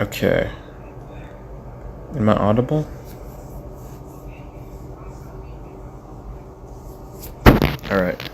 Okay. Am I audible? Alright.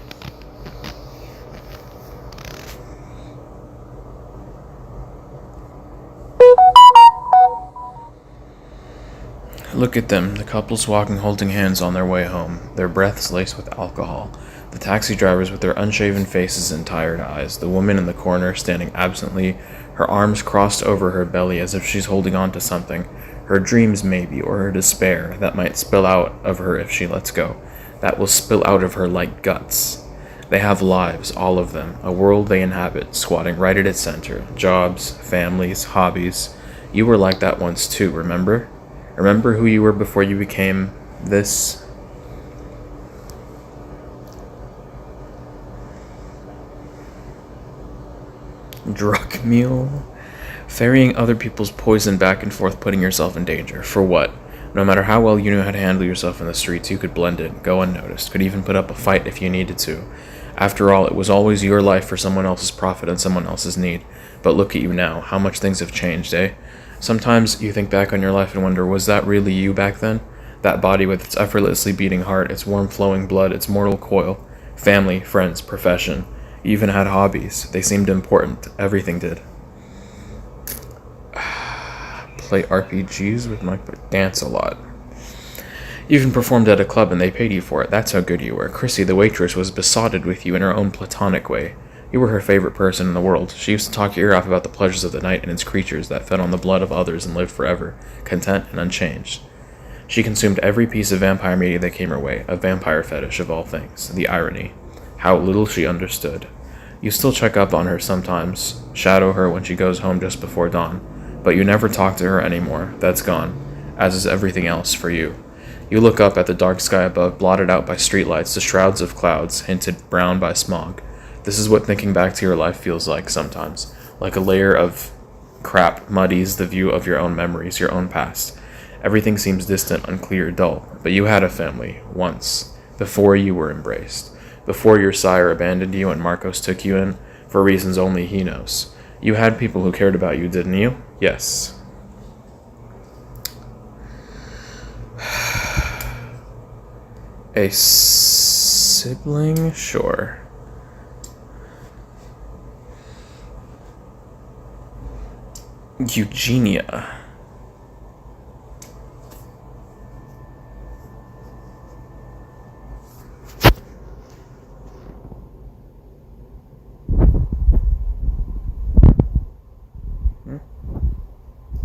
Look at them, the couples walking holding hands on their way home, their breaths laced with alcohol, the taxi drivers with their unshaven faces and tired eyes, the woman in the corner standing absently, her arms crossed over her belly as if she's holding on to something, her dreams maybe, or her despair, that might spill out of her if she lets go, that will spill out of her like guts. They have lives, all of them, a world they inhabit, squatting right at its center, jobs, families, hobbies. You were like that once too, remember? Remember who you were before you became this? Drug mule? Ferrying other people's poison back and forth, putting yourself in danger. For what? No matter how well you knew how to handle yourself in the streets, you could blend in, go unnoticed, could even put up a fight if you needed to. After all, it was always your life for someone else's profit and someone else's need. But look at you now, how much things have changed, eh? Sometimes you think back on your life and wonder, was that really you back then? That body with its effortlessly beating heart, its warm flowing blood, its mortal coil. Family, friends, profession. You even had hobbies. They seemed important. Everything did. Play RPGs with my... dance a lot. You even performed at a club and they paid you for it. That's how good you were. Chrissy, the waitress, was besotted with you in her own platonic way. You were her favorite person in the world. She used to talk your ear off about the pleasures of the night and its creatures that fed on the blood of others and lived forever, content and unchanged. She consumed every piece of vampire media that came her way, a vampire fetish of all things. The irony. How little she understood. You still check up on her sometimes, shadow her when she goes home just before dawn, but you never talk to her anymore. That's gone, as is everything else for you. You look up at the dark sky above, blotted out by streetlights, the shrouds of clouds, hinted brown by smog. This is what thinking back to your life feels like sometimes. Like a layer of crap muddies the view of your own memories, your own past. Everything seems distant, unclear, dull. But you had a family, once, before you were embraced. Before your sire abandoned you and Marcos took you in, for reasons only he knows. You had people who cared about you, didn't you? Yes. A sibling? Sure. Eugenia.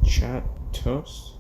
Chat toast?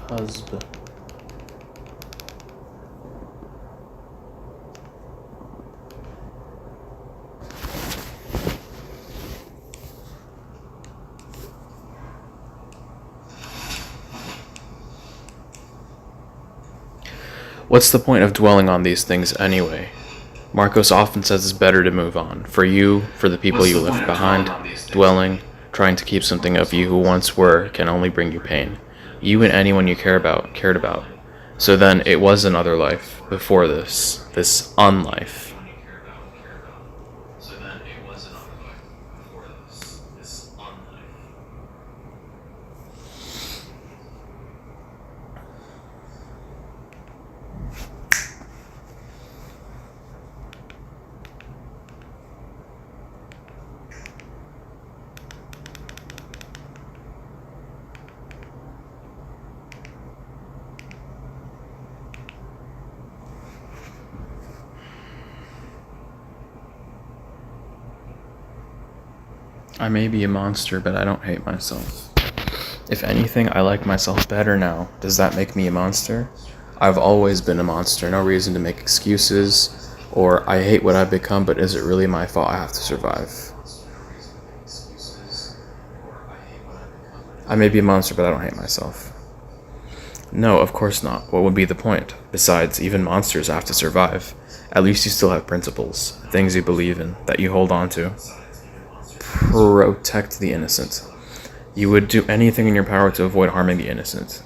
Husband. What's the point of dwelling on these things anyway? Marcos often says it's better to move on. For you, for the people you left behind, dwelling, trying to keep something of you who once were, can only bring you pain. You and anyone you cared about. So then, it was another life, before this unlife. I may be a monster, but I don't hate myself. If anything, I like myself better now. Does that make me a monster? I've always been a monster, no reason to make excuses, or I hate what I've become, but is it really my fault I have to survive? I may be a monster, but I don't hate myself. No, of course not. What would be the point? Besides, even monsters have to survive. At least you still have principles, things you believe in, that you hold on to. Protect the innocent. You would do anything in your power to avoid harming the innocent.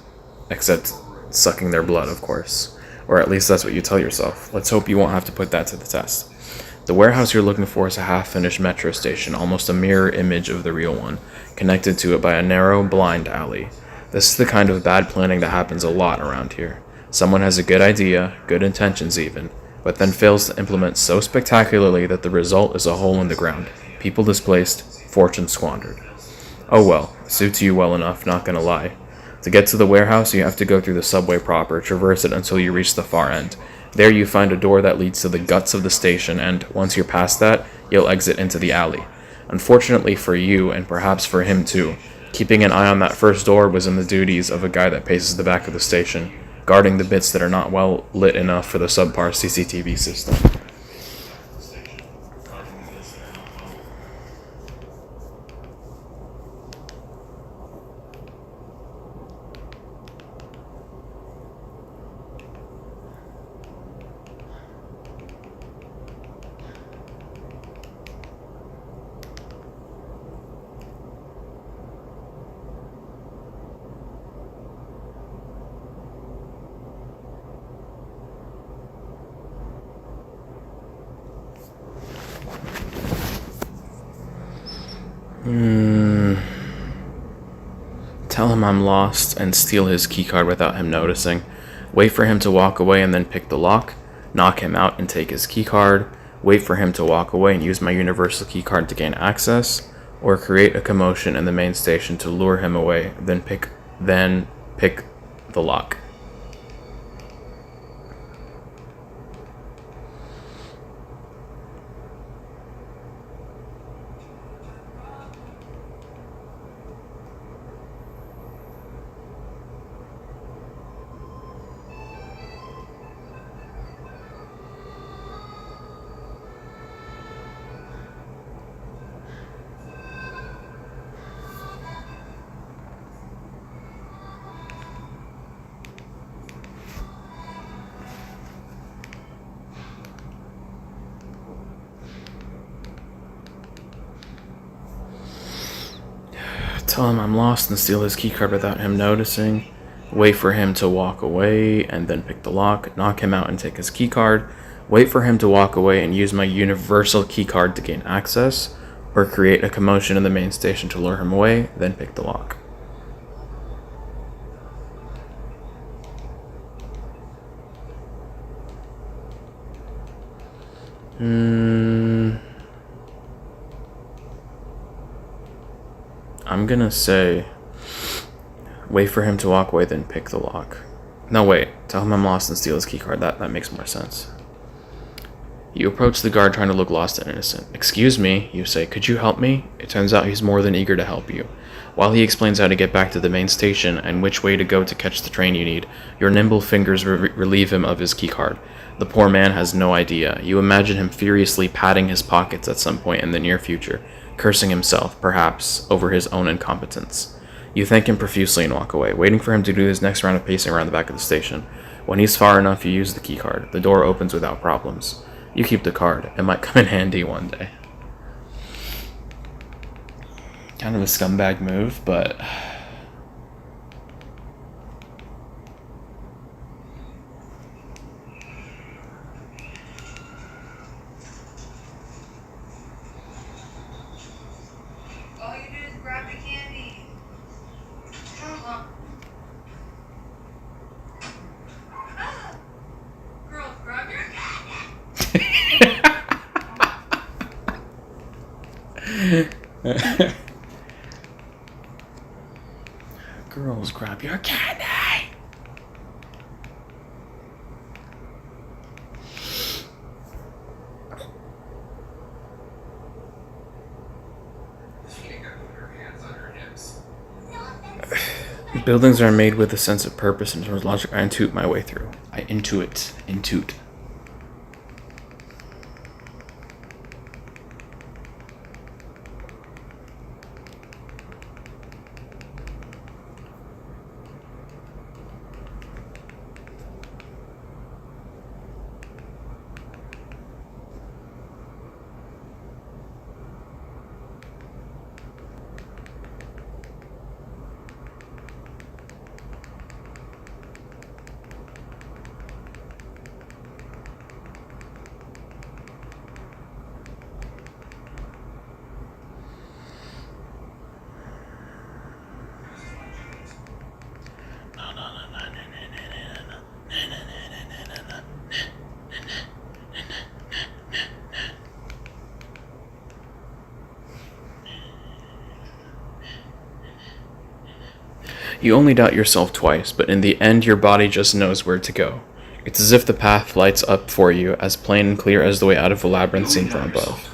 Except sucking their blood, of course. Or at least that's what you tell yourself. Let's hope you won't have to put that to the test. The warehouse you're looking for is a half-finished metro station, almost a mirror image of the real one, connected to it by a narrow, blind alley. This is the kind of bad planning that happens a lot around here. Someone has a good idea, good intentions even, but then fails to implement so spectacularly that the result is a hole in the ground, people displaced, fortune squandered. Oh well, suits you well enough, not gonna lie. To get to the warehouse, you have to go through the subway proper, traverse it until you reach the far end. There you find a door that leads to the guts of the station, and once you're past that, you'll exit into the alley. Unfortunately for you, and perhaps for him too, keeping an eye on that first door was in the duties of a guy that paces the back of the station, guarding the bits that are not well lit enough for the subpar CCTV system. Tell him I'm lost and steal his keycard without him noticing. Wait for him to walk away and then pick the lock. Knock him out and take his keycard. Wait for him to walk away and use my universal keycard to gain access. Or create a commotion in the main station to lure him away, then pick the lock. Tell him I'm lost and steal his keycard without him noticing. Wait for him to walk away and then pick the lock. Knock him out and take his keycard. Wait for him to walk away and use my universal keycard to gain access. Or create a commotion in the main station to lure him away, then pick the lock. I'm gonna say, wait for him to walk away, then pick the lock. No, wait. Tell him I'm lost and steal his keycard. That makes more sense. You approach the guard trying to look lost and innocent. Excuse me, you say, could you help me? It turns out he's more than eager to help you. While he explains how to get back to the main station and which way to go to catch the train you need, your nimble fingers relieve him of his keycard. The poor man has no idea. You imagine him furiously patting his pockets at some point in the near future, cursing himself, perhaps, over his own incompetence. You thank him profusely and walk away, waiting for him to do his next round of pacing around the back of the station. When he's far enough, you use the keycard. The door opens without problems. You keep the card. It might come in handy one day. Kind of a scumbag move, but... All you do is grab the candy. Come on. Girls, grab your candy. Girls, grab your candy! Buildings are made with a sense of purpose in terms of logic. I intuit my way through. I intuit. Intuit. You only doubt yourself twice, but in the end your body just knows where to go. It's as if the path lights up for you, as plain and clear as the way out of a labyrinth seen from above.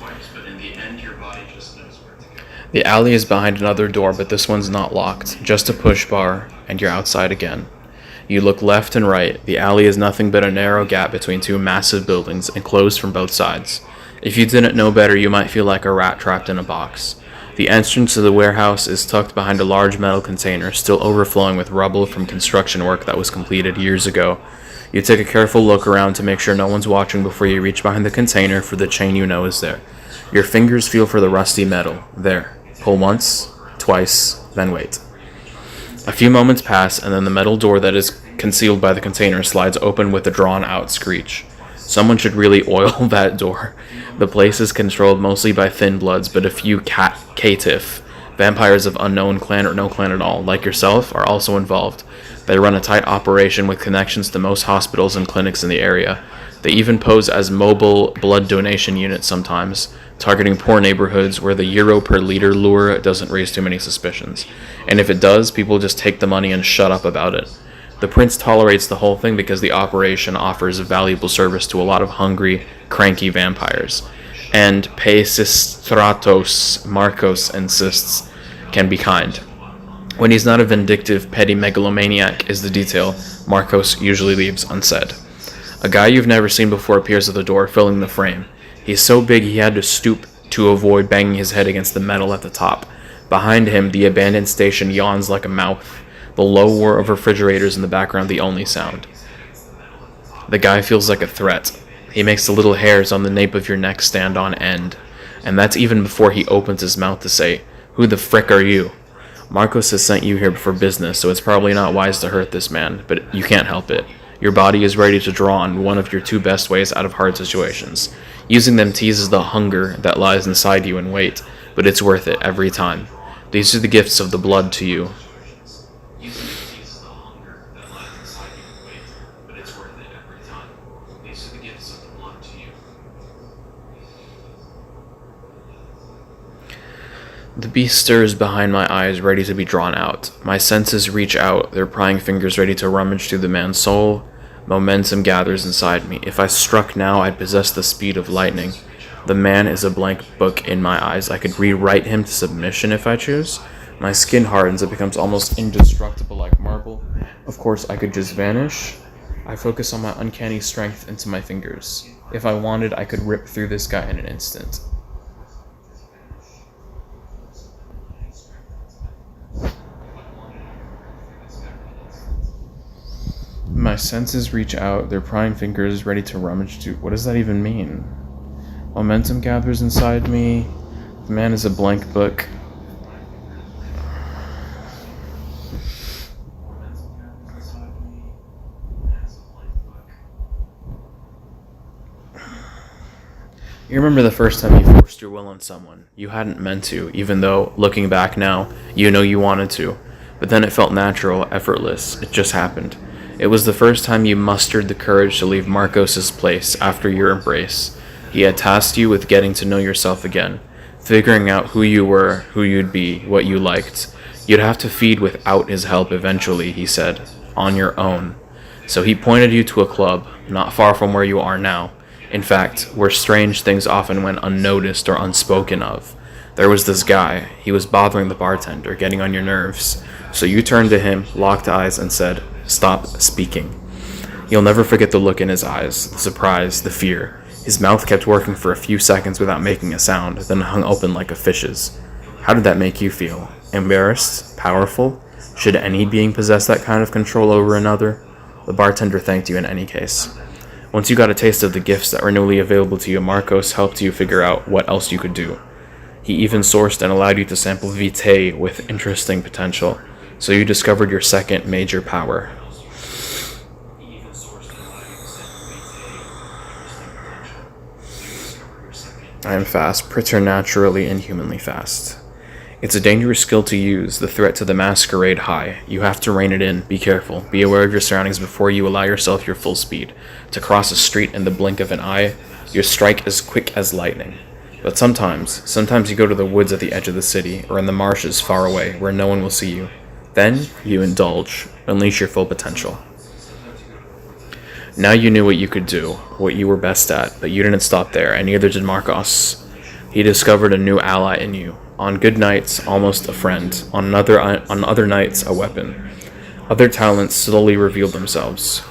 The alley is behind another door, but this one's not locked. Just a push bar, and you're outside again. You look left and right. The alley is nothing but a narrow gap between two massive buildings, enclosed from both sides. If you didn't know better, you might feel like a rat trapped in a box. The entrance to the warehouse is tucked behind a large metal container, still overflowing with rubble from construction work that was completed years ago. You take a careful look around to make sure no one's watching before you reach behind the container for the chain you know is there. Your fingers feel for the rusty metal. There. Pull once, twice, then wait. A few moments pass, and then the metal door that is concealed by the container slides open with a drawn-out screech. Someone should really oil that door. The place is controlled mostly by thin bloods, but a few caitiff, vampires of unknown clan or no clan at all, like yourself, are also involved. They run a tight operation with connections to most hospitals and clinics in the area. They even pose as mobile blood donation units sometimes, targeting poor neighborhoods where the euro per liter lure doesn't raise too many suspicions. And if it does, people just take the money and shut up about it. The prince tolerates the whole thing because the operation offers a valuable service to a lot of hungry, cranky vampires. And Pesistratos Marcos insists can be kind. When he's not a vindictive, petty megalomaniac is the detail Marcos usually leaves unsaid. A guy you've never seen before appears at the door, filling the frame. He's so big he had to stoop to avoid banging his head against the metal at the top. Behind him, the abandoned station yawns like a mouth, the low whir of refrigerators in the background the only sound. The guy feels like a threat. He makes the little hairs on the nape of your neck stand on end. And that's even before he opens his mouth to say, "Who the frick are you?" Marcos has sent you here for business, so it's probably not wise to hurt this man, but you can't help it. Your body is ready to draw on one of your two best ways out of hard situations. Using them teases the hunger that lies inside you and wait, but it's worth it every time. These are the gifts of the blood to you. The beast stirs behind my eyes, ready to be drawn out. My senses reach out, their prying fingers ready to rummage through the man's soul. Momentum gathers inside me. If I struck now, I'd possess the speed of lightning. The man is a blank book in my eyes. I could rewrite him to submission if I choose. My skin hardens. It becomes almost indestructible like marble. Of course, I could just vanish. I focus on my uncanny strength into my fingers. If I wanted, I could rip through this guy in an instant. My senses reach out, their prying fingers ready to rummage to... What does that even mean? Momentum gathers inside me. The man is a blank book. You remember the first time you forced your will on someone. You hadn't meant to, even though, looking back now, you know you wanted to. But then it felt natural, effortless. It just happened. It was the first time you mustered the courage to leave Marcos's place after your embrace. He had tasked you with getting to know yourself again, figuring out who you were, who you'd be, what you liked. You'd have to feed without his help eventually, he said, on your own. So he pointed you to a club, not far from where you are now. In fact, where strange things often went unnoticed or unspoken of. There was this guy. He was bothering the bartender, getting on your nerves. So you turned to him, locked eyes, and said, "Stop speaking." You'll never forget the look in his eyes, the surprise, the fear. His mouth kept working for a few seconds without making a sound, then hung open like a fish's. How did that make you feel? Embarrassed? Powerful? Should any being possess that kind of control over another? The bartender thanked you in any case. Once you got a taste of the gifts that were newly available to you, Marcos helped you figure out what else you could do. He even sourced and allowed you to sample vitae with interesting potential, so you discovered your second major power. I am fast, preternaturally and humanly fast. It's a dangerous skill to use, the threat to the masquerade high. You have to rein it in, be careful, be aware of your surroundings before you allow yourself your full speed. To cross a street in the blink of an eye, your strike is quick as lightning. But sometimes you go to the woods at the edge of the city, or in the marshes far away, where no one will see you. Then, you indulge, unleash your full potential. Now you knew what you could do, what you were best at, but you didn't stop there, and neither did Marcos. He discovered a new ally in you. On good nights, almost a friend. On other nights, a weapon. Other talents slowly revealed themselves.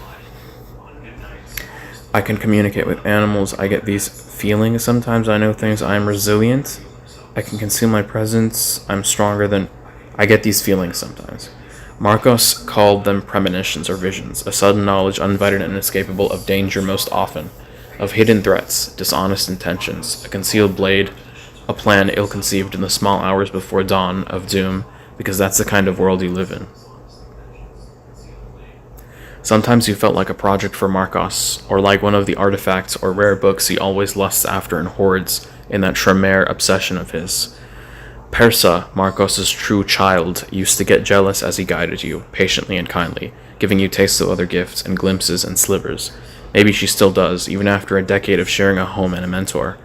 I can communicate with animals. I get these feelings sometimes. I know things. I am resilient. I can conceal my presence. I'm stronger than... I get these feelings sometimes. Marcos called them premonitions or visions, a sudden knowledge uninvited and inescapable of danger most often, of hidden threats, dishonest intentions, a concealed blade, a plan ill-conceived in the small hours before dawn of doom, because that's the kind of world you live in. Sometimes you felt like a project for Marcos, or like one of the artifacts or rare books he always lusts after and hoards in that tremere obsession of his. Persa, Marcos's true child, used to get jealous as he guided you, patiently and kindly, giving you tastes of other gifts and glimpses and slivers. Maybe she still does, even after a decade of sharing a home and a mentor.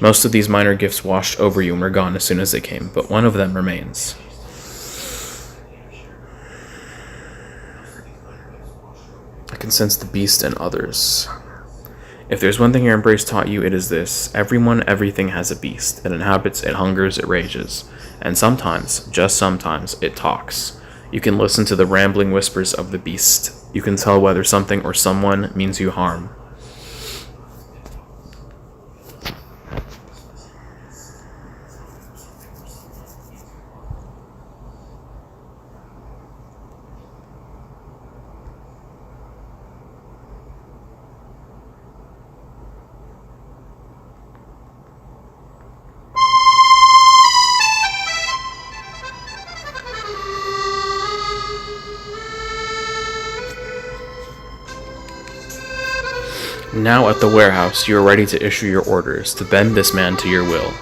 Most of these minor gifts washed over you and were gone as soon as they came, but one of them remains. I can sense the beast in others. If there's one thing your embrace taught you, it is this. Everyone, everything has a beast. It inhabits, it hungers, it rages. And sometimes, just sometimes, it talks. You can listen to the rambling whispers of the beast. You can tell whether something or someone means you harm. Now at the warehouse, you are ready to issue your orders, to bend this man to your will.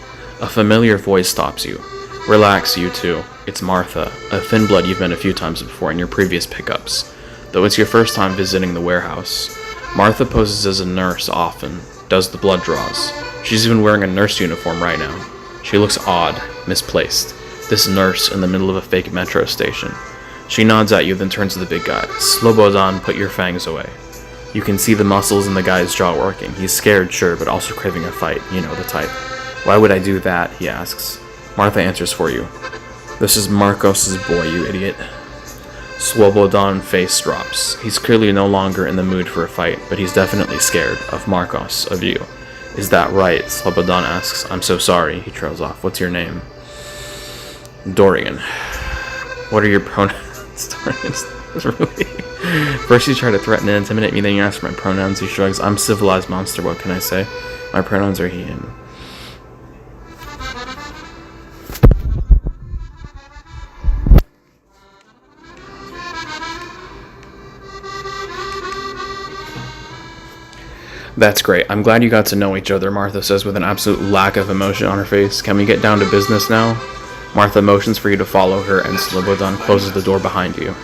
A familiar voice stops you. Relax, you two. It's Martha, a thin blood you've met a few times before in your previous pickups. Though it's your first time visiting the warehouse. Martha poses as a nurse often, does the blood draws. She's even wearing a nurse uniform right now. She looks odd, misplaced. This nurse in the middle of a fake metro station. She nods at you, then turns to the big guy. Slobodan, put your fangs away. You can see the muscles in the guy's jaw working. He's scared, sure, but also craving a fight. You know the type. Why would I do that? He asks. Martha answers for you. This is Marcos's boy, you idiot. Slobodan's face drops. He's clearly no longer in the mood for a fight, but he's definitely scared. Of Marcos, of you. Is that right? Slobodan asks. I'm so sorry. He trails off. What's your name? Dorian. What are your pronouns? Dorian. Really? First you try to threaten and intimidate me, then you ask for my pronouns. He shrugs. I'm civilized monster, what can I say? My pronouns are he, him. That's great. I'm glad you got to know each other, Martha says with an absolute lack of emotion on her face. Can we get down to business now? Martha motions for you to follow her, and Slobodan closes the door behind you.